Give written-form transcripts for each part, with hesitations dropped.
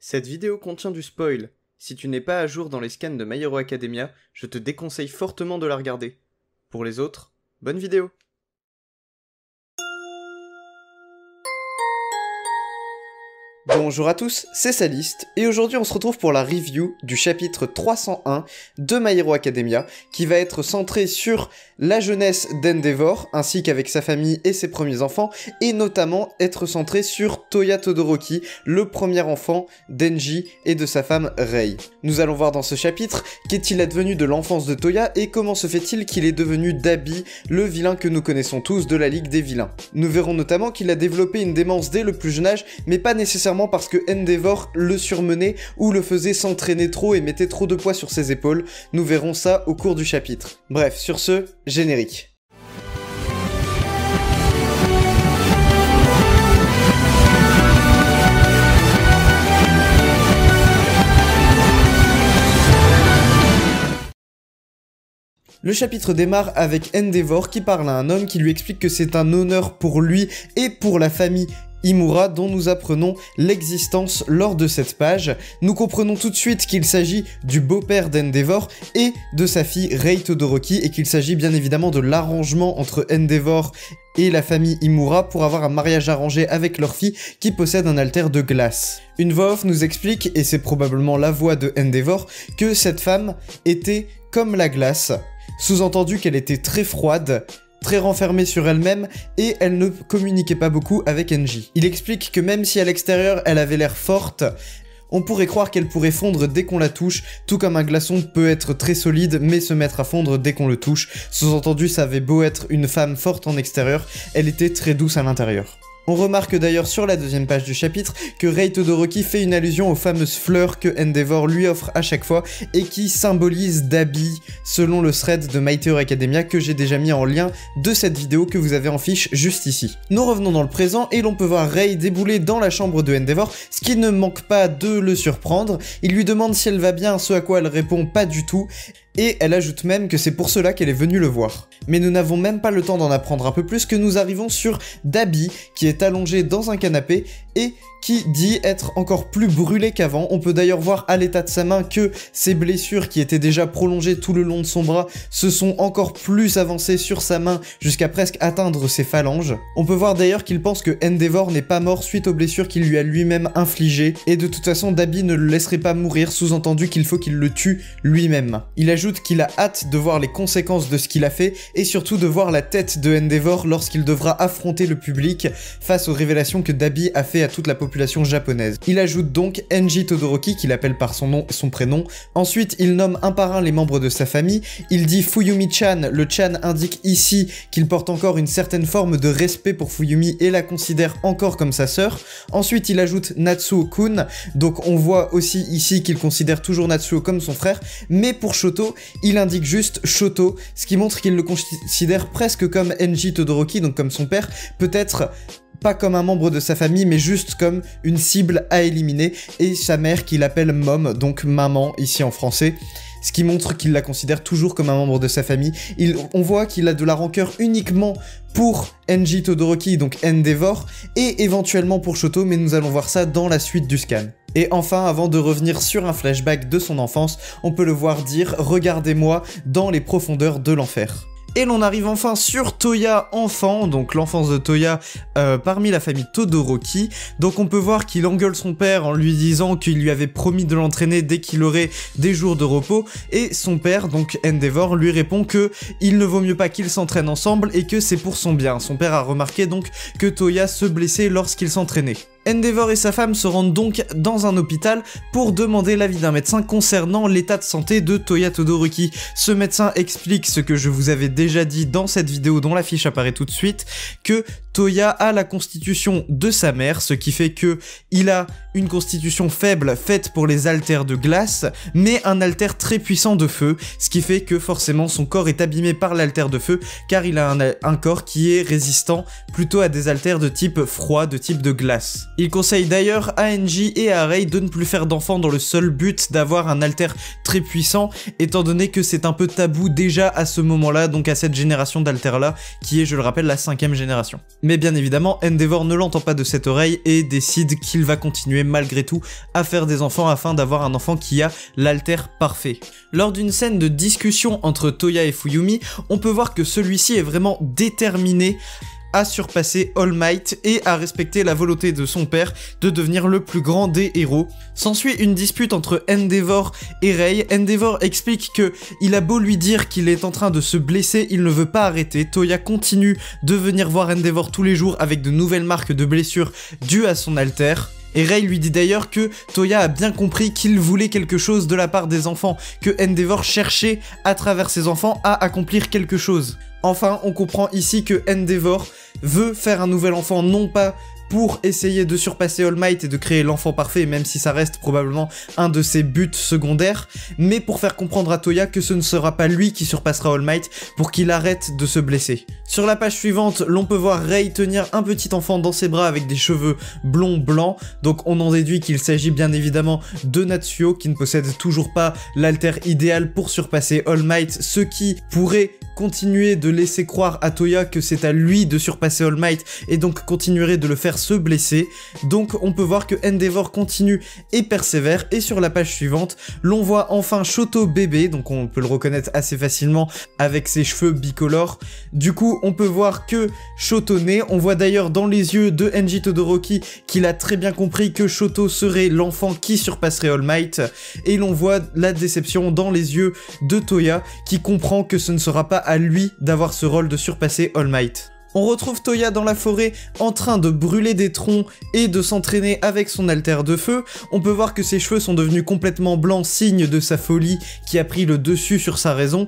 Cette vidéo contient du spoil. Si tu n'es pas à jour dans les scans de My Hero Academia, je te déconseille fortement de la regarder. Pour les autres, bonne vidéo! Bonjour à tous, c'est Saliste, et aujourd'hui on se retrouve pour la review du chapitre 301 de My Hero Academia, qui va être centré sur la jeunesse d'Endeavor, ainsi qu'avec sa famille et ses premiers enfants, et notamment être centré sur Toya Todoroki, le premier enfant d'Enji et de sa femme Rei. Nous allons voir dans ce chapitre qu'est-il advenu de l'enfance de Toya, et comment se fait-il qu'il est devenu Dabi, le vilain que nous connaissons tous de la Ligue des Vilains. Nous verrons notamment qu'il a développé une démence dès le plus jeune âge, mais pas nécessairement parce que Endeavor le surmenait ou le faisait s'entraîner trop et mettait trop de poids sur ses épaules. Nous verrons ça au cours du chapitre. Bref, sur ce, générique. Le chapitre démarre avec Endeavor qui parle à un homme qui lui explique que c'est un honneur pour lui et pour la famille Imura dont nous apprenons l'existence lors de cette page. Nous comprenons tout de suite qu'il s'agit du beau-père d'Endeavor et de sa fille Rei Todoroki, et qu'il s'agit bien évidemment de l'arrangement entre Endeavor et la famille Imura pour avoir un mariage arrangé avec leur fille qui possède un alter de glace. Une voix off nous explique, et c'est probablement la voix de Endeavor, que cette femme était comme la glace, sous-entendu qu'elle était très froide, très renfermée sur elle-même, et elle ne communiquait pas beaucoup avec Enji. Il explique que même si à l'extérieur elle avait l'air forte, on pourrait croire qu'elle pourrait fondre dès qu'on la touche, tout comme un glaçon peut être très solide mais se mettre à fondre dès qu'on le touche. Sous-entendu, ça avait beau être une femme forte en extérieur, elle était très douce à l'intérieur. On remarque d'ailleurs sur la deuxième page du chapitre que Rei Todoroki fait une allusion aux fameuses fleurs que Endeavor lui offre à chaque fois et qui symbolisent Dabi selon le thread de My Hero Academia que j'ai déjà mis en lien de cette vidéo que vous avez en fiche juste ici. Nous revenons dans le présent et l'on peut voir Rei débouler dans la chambre de Endeavor, ce qui ne manque pas de le surprendre. Il lui demande si elle va bien, ce à quoi elle répond pas du tout, et elle ajoute même que c'est pour cela qu'elle est venue le voir. Mais nous n'avons même pas le temps d'en apprendre un peu plus que nous arrivons sur Dabi, qui est allongé dans un canapé et qui dit être encore plus brûlé qu'avant. On peut d'ailleurs voir à l'état de sa main que ses blessures qui étaient déjà prolongées tout le long de son bras se sont encore plus avancées sur sa main jusqu'à presque atteindre ses phalanges. On peut voir d'ailleurs qu'il pense que Endeavor n'est pas mort suite aux blessures qu'il lui a lui-même infligées, et de toute façon Dabi ne le laisserait pas mourir, sous-entendu qu'il faut qu'il le tue lui-même. Il ajoute qu'il a hâte de voir les conséquences de ce qu'il a fait, et surtout de voir la tête de Endeavor lorsqu'il devra affronter le public face aux révélations que Dabi a fait à toute la population japonaise. Il ajoute donc Enji Todoroki, qu'il appelle par son nom et son prénom. Ensuite, il nomme un par un les membres de sa famille. Il dit Fuyumi-chan. Le chan indique ici qu'il porte encore une certaine forme de respect pour Fuyumi et la considère encore comme sa sœur. Ensuite, il ajoute Natsuo-kun. Donc on voit aussi ici qu'il considère toujours Natsuo comme son frère, mais pour Shoto, il indique juste Shoto, ce qui montre qu'il le considère presque comme Enji Todoroki, donc comme son père, peut-être pas comme un membre de sa famille, mais juste comme une cible à éliminer, et sa mère qu'il appelle Mom, donc maman ici en français, ce qui montre qu'il la considère toujours comme un membre de sa famille. On voit qu'il a de la rancœur uniquement pour Enji Todoroki, donc Endeavor, et éventuellement pour Shoto, mais nous allons voir ça dans la suite du scan. Et enfin, avant de revenir sur un flashback de son enfance, on peut le voir dire « Regardez-moi dans les profondeurs de l'enfer ». Et l'on arrive enfin sur Toya enfant, donc l'enfance de Toya parmi la famille Todoroki. Donc on peut voir qu'il engueule son père en lui disant qu'il lui avait promis de l'entraîner dès qu'il aurait des jours de repos, et son père, donc Endeavor, lui répond que il ne vaut mieux pas qu'ils s'entraînent ensemble et que c'est pour son bien. Son père a remarqué donc que Toya se blessait lorsqu'il s'entraînait. Endeavor et sa femme se rendent donc dans un hôpital pour demander l'avis d'un médecin concernant l'état de santé de Toya Todoroki. Ce médecin explique ce que je vous avais déjà dit dans cette vidéo dont la fiche apparaît tout de suite, que Toya a la constitution de sa mère, ce qui fait que il a une constitution faible faite pour les haltères de glace, mais un haltère très puissant de feu, ce qui fait que forcément son corps est abîmé par l'haltère de feu, car il a un corps qui est résistant plutôt à des haltères de type froid, de type de glace. Il conseille d'ailleurs à Enji et à Rei de ne plus faire d'enfants dans le seul but d'avoir un haltère très puissant, étant donné que c'est un peu tabou déjà à ce moment-là, donc à cette génération d'haltères là, qui est, je le rappelle, la 5e génération. Mais bien évidemment, Endeavor ne l'entend pas de cette oreille et décide qu'il va continuer malgré tout à faire des enfants afin d'avoir un enfant qui a l'alter parfait. Lors d'une scène de discussion entre Toya et Fuyumi, on peut voir que celui-ci est vraiment déterminé à surpasser All Might et à respecter la volonté de son père de devenir le plus grand des héros. S'ensuit une dispute entre Endeavor et Rei. Endeavor explique que il a beau lui dire qu'il est en train de se blesser, il ne veut pas arrêter. Toya continue de venir voir Endeavor tous les jours avec de nouvelles marques de blessures dues à son alter. Et Rei lui dit d'ailleurs que Toya a bien compris qu'il voulait quelque chose de la part des enfants, que Endeavor cherchait à travers ses enfants à accomplir quelque chose. Enfin, on comprend ici que Endeavor veut faire un nouvel enfant, non pas pour essayer de surpasser All Might et de créer l'enfant parfait, même si ça reste probablement un de ses buts secondaires, mais pour faire comprendre à Toya que ce ne sera pas lui qui surpassera All Might pour qu'il arrête de se blesser. Sur la page suivante, l'on peut voir Rei tenir un petit enfant dans ses bras avec des cheveux blonds blancs, donc on en déduit qu'il s'agit bien évidemment de Natsuo qui ne possède toujours pas l'alter idéal pour surpasser All Might, ce qui pourrait continuer de laisser croire à Toya que c'est à lui de surpasser All Might et donc continuerait de le faire se blesser. Donc on peut voir que Endeavor continue et persévère, et sur la page suivante l'on voit enfin Shoto bébé, donc on peut le reconnaître assez facilement avec ses cheveux bicolores. Du coup on peut voir que Shoto naît, on voit d'ailleurs dans les yeux de Enji Todoroki qu'il a très bien compris que Shoto serait l'enfant qui surpasserait All Might, et l'on voit la déception dans les yeux de Toya qui comprend que ce ne sera pas à lui d'avoir ce rôle de surpasser All Might. On retrouve Toya dans la forêt en train de brûler des troncs et de s'entraîner avec son alter de feu. On peut voir que ses cheveux sont devenus complètement blancs, signe de sa folie qui a pris le dessus sur sa raison.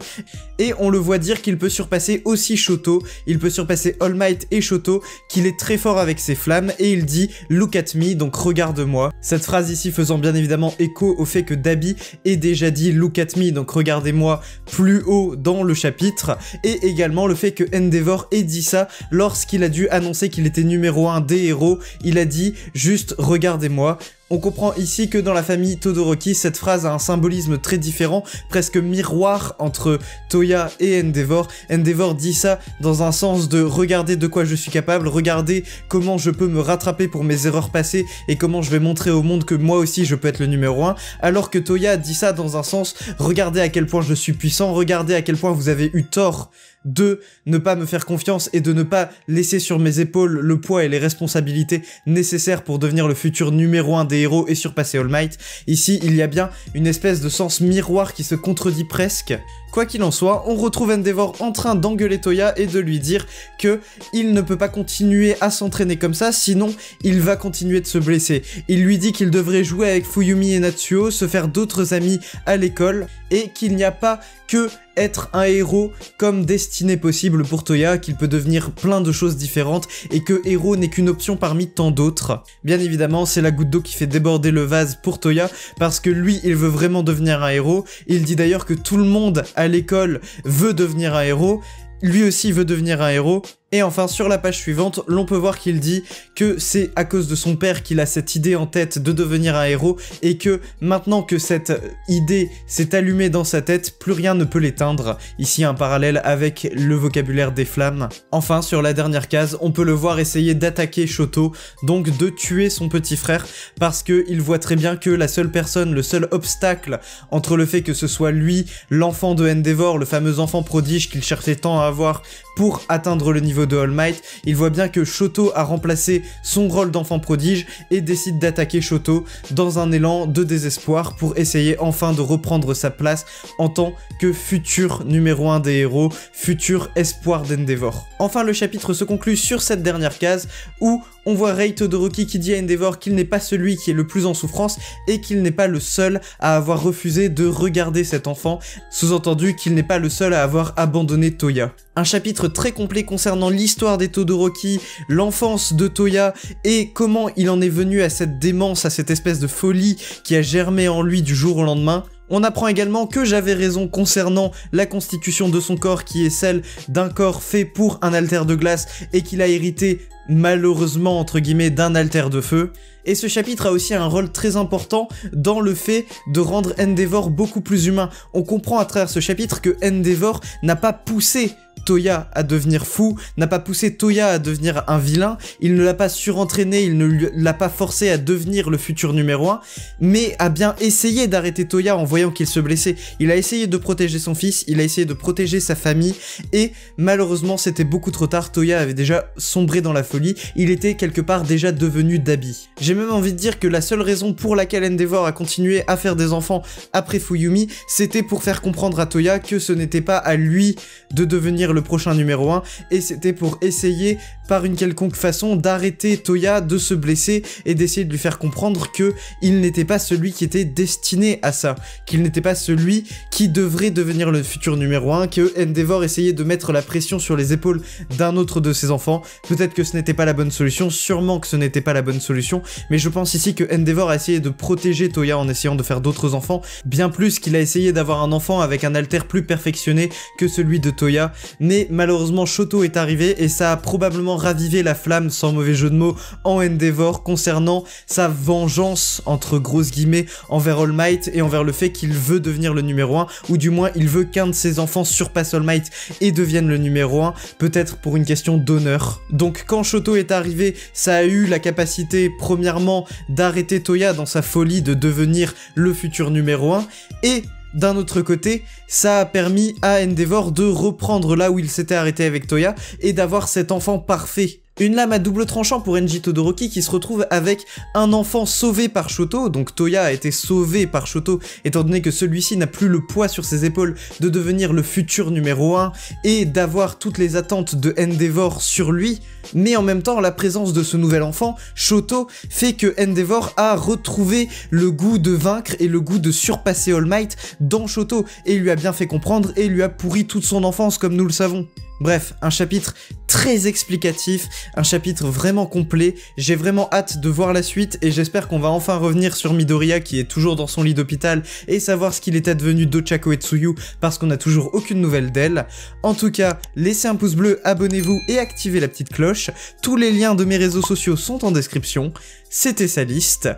Et on le voit dire qu'il peut surpasser aussi Shoto, il peut surpasser All Might et Shoto, qu'il est très fort avec ses flammes, et il dit « Look at me », donc regarde-moi. Cette phrase ici faisant bien évidemment écho au fait que Dabi ait déjà dit « Look at me », donc regardez-moi, plus haut dans le chapitre, et également le fait que Endeavor ait dit ça lorsqu'il a dû annoncer qu'il était numéro 1 des héros. Il a dit juste regardez-moi. On comprend ici que dans la famille Todoroki, cette phrase a un symbolisme très différent, presque miroir entre Toya et Endeavor. Endeavor dit ça dans un sens de regardez de quoi je suis capable, regardez comment je peux me rattraper pour mes erreurs passées et comment je vais montrer au monde que moi aussi je peux être le numéro 1, alors que Toya dit ça dans un sens regardez à quel point je suis puissant, regardez à quel point vous avez eu tort de ne pas me faire confiance et de ne pas laisser sur mes épaules le poids et les responsabilités nécessaires pour devenir le futur numéro 1 des héros et surpasser All Might. Ici, il y a bien une espèce de sens miroir qui se contredit presque. Quoi qu'il en soit, on retrouve Endeavor en train d'engueuler Toya et de lui dire que il ne peut pas continuer à s'entraîner comme ça, sinon il va continuer de se blesser. Il lui dit qu'il devrait jouer avec Fuyumi et Natsuo, se faire d'autres amis à l'école, et qu'il n'y a pas que être un héros comme destinée possible pour Toya, qu'il peut devenir plein de choses différentes et que héros n'est qu'une option parmi tant d'autres. Bien évidemment, c'est la goutte d'eau qui fait déborder le vase pour Toya, parce que lui, il veut vraiment devenir un héros. Il dit d'ailleurs que tout le monde à l'école veut devenir un héros, lui aussi veut devenir un héros. Et enfin, sur la page suivante, l'on peut voir qu'il dit que c'est à cause de son père qu'il a cette idée en tête de devenir un héros, et que maintenant que cette idée s'est allumée dans sa tête, plus rien ne peut l'éteindre. Ici, un parallèle avec le vocabulaire des flammes. Enfin, sur la dernière case, on peut le voir essayer d'attaquer Shoto, donc de tuer son petit frère, parce qu'il voit très bien que la seule personne, le seul obstacle entre le fait que ce soit lui, l'enfant de Endeavor, le fameux enfant prodige qu'il cherchait tant à avoir pour atteindre le niveau de All Might, il voit bien que Shoto a remplacé son rôle d'enfant prodige et décide d'attaquer Shoto dans un élan de désespoir pour essayer enfin de reprendre sa place en tant que futur numéro 1 des héros, futur espoir d'Endeavor. Enfin, le chapitre se conclut sur cette dernière case où on voit Rei Todoroki qui dit à Endeavor qu'il n'est pas celui qui est le plus en souffrance et qu'il n'est pas le seul à avoir refusé de regarder cet enfant, sous-entendu qu'il n'est pas le seul à avoir abandonné Toya. Un chapitre très complet concernant l'histoire des Todoroki, l'enfance de Toya et comment il en est venu à cette démence, à cette espèce de folie qui a germé en lui du jour au lendemain. On apprend également que j'avais raison concernant la constitution de son corps qui est celle d'un corps fait pour un alter de glace et qu'il a hérité malheureusement entre guillemets d'un alter de feu. Et ce chapitre a aussi un rôle très important dans le fait de rendre Endeavor beaucoup plus humain. On comprend à travers ce chapitre que Endeavor n'a pas poussé Toya à devenir fou, n'a pas poussé Toya à devenir un vilain, il ne l'a pas surentraîné, il ne l'a pas forcé à devenir le futur numéro 1, mais a bien essayé d'arrêter Toya en voyant qu'il se blessait. Il a essayé de protéger son fils, il a essayé de protéger sa famille, et malheureusement c'était beaucoup trop tard, Toya avait déjà sombré dans la folie, il était quelque part déjà devenu Dabi. J'ai même envie de dire que la seule raison pour laquelle Endeavor a continué à faire des enfants après Fuyumi, c'était pour faire comprendre à Toya que ce n'était pas à lui de devenir le prochain numéro 1, et c'était pour essayer par une quelconque façon d'arrêter Toya de se blesser et d'essayer de lui faire comprendre que il n'était pas celui qui était destiné à ça, qu'il n'était pas celui qui devrait devenir le futur numéro 1, que Endeavor essayait de mettre la pression sur les épaules d'un autre de ses enfants. Peut-être que ce n'était pas la bonne solution, sûrement que ce n'était pas la bonne solution, mais je pense ici que Endeavor a essayé de protéger Toya en essayant de faire d'autres enfants, bien plus qu'il a essayé d'avoir un enfant avec un alter plus perfectionné que celui de Toya, mais malheureusement Shoto est arrivé et ça a probablement ravivé la flamme, sans mauvais jeu de mots, en Endeavor concernant sa vengeance, entre grosses guillemets, envers All Might et envers le fait qu'il veut devenir le numéro 1, ou du moins il veut qu'un de ses enfants surpasse All Might et devienne le numéro 1, peut-être pour une question d'honneur. Donc quand Shoto est arrivé, ça a eu la capacité premièrement d'arrêter Toya dans sa folie de devenir le futur numéro 1, et d'un autre côté, ça a permis à Endeavor de reprendre là où il s'était arrêté avec Toya et d'avoir cet enfant parfait. Une lame à double tranchant pour Enji Todoroki qui se retrouve avec un enfant sauvé par Shoto, donc Toya a été sauvé par Shoto étant donné que celui-ci n'a plus le poids sur ses épaules de devenir le futur numéro 1 et d'avoir toutes les attentes de Endeavor sur lui, mais en même temps la présence de ce nouvel enfant, Shoto, fait que Endeavor a retrouvé le goût de vaincre et le goût de surpasser All Might dans Shoto et lui a bien fait comprendre et lui a pourri toute son enfance comme nous le savons. Bref, un chapitre très explicatif, un chapitre vraiment complet, j'ai vraiment hâte de voir la suite et j'espère qu'on va enfin revenir sur Midoriya qui est toujours dans son lit d'hôpital et savoir ce qu'il est advenu d'Ochako et Tsuyu parce qu'on n'a toujours aucune nouvelle d'elle. En tout cas, laissez un pouce bleu, abonnez-vous et activez la petite cloche, tous les liens de mes réseaux sociaux sont en description, c'était Saliste,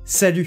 salut!